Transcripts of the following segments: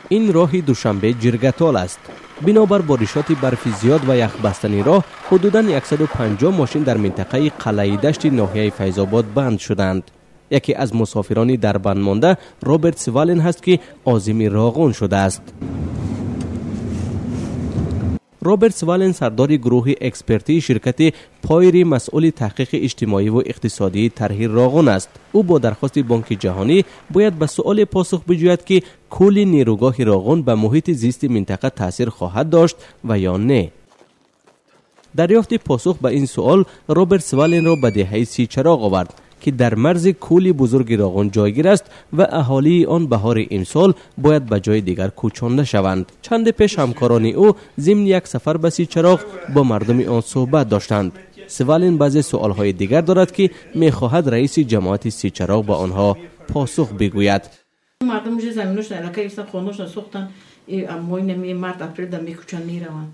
این راه دوشنبه جرگتال است. بنابر بارشات برفی زیاد و یخبستنی راه حدوداً 150 ماشین در منطقه قلعه دشت ناحیه فیض‌آباد بند شدند. یکی از مسافران در بند مانده رابرت سوالن هست که عازم راغون شده است. رابرت سوالن سردار گروه اکسپرتی شرکت پایری مسئول تحقیق اجتماعی و اقتصادی طرح راغون است. او با درخواست بانک جهانی باید به سؤال پاسخ بجوید که کل نیروگاه راغون به محیط زیست منطقه تاثیر خواهد داشت و یا نه. دریافت پاسخ به این سؤال رابرت سوالن را به دهه 30 چراغ آورد که در مرز کولی بزرگ راغون جایگیر است و اهالی آن بهار امسال باید به جای دیگر کوچانده شوند. چند پیش همکاران او ضمن یک سفر به سیچراغ با مردم آن صحبت داشتند. سوالن بعضی سوالهای دیگر دارد که می‌خواهد رئیس جماعت سیچراغ به آنها پاسخ بگوید. مردم جو زمینوش علاقه ایست خونوش سوختن اموی نمی مرد اپریل دمی کوچان میروند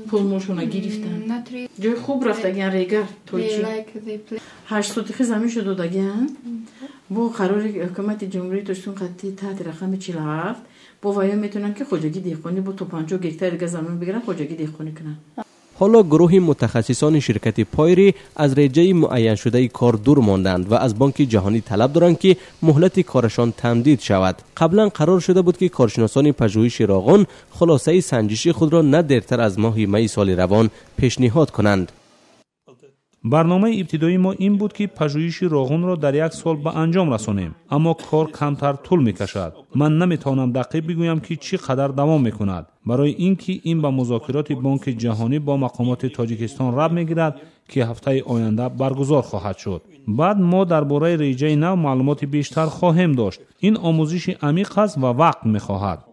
پول موشونا گرفتن جای خوب رفتگن ریگر تویچی 8 زمین شد دادگن با قرار حکومت جمهوری توشتون خطی تحت رقم 47 با ویا میتونن که خوجگی دیخونی با تو 50 گکتار دیگه زمین بگیرن خوجگی دیخونی کنن. حالا گروه متخصصان شرکت پایری از ریجه معین شده کار دور ماندند و از بانک جهانی طلب دارند که مهلت کارشان تمدید شود. قبلا قرار شده بود که کارشناسان پژوهش راغون خلاصه سنجش خود را نه دیرتر از ماه می سال روان پیشنهاد کنند. برنامه ابتدایی ما این بود که پژوهش راغون را در 1 سال به انجام رسانیم، اما کار کمتر طول می‌کشد. من نمی‌توانم دقیق بگویم که چقدر دوام می‌کند. برای اینکه این به مذاکرات بانک جهانی با مقامات تاجیکستان ربط می‌گیرد که هفته آینده برگزار خواهد شد. بعد ما درباره ریجه نو معلومات بیشتر خواهیم داشت. این آموزش عمیق است و وقت می‌خواهد.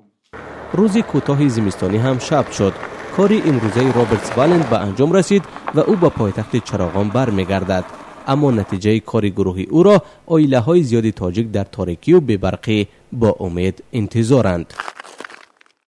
روز کوتاه زمستانی هم شب شد. کاری امروزه رابرت سوالن به انجام رسید و او به پایتخت چراغان برمیگردد. اما نتیجه کار گروه او را عائله‌های زیادی تاجیک در تاریکی و بی‌برقی با امید انتظارند.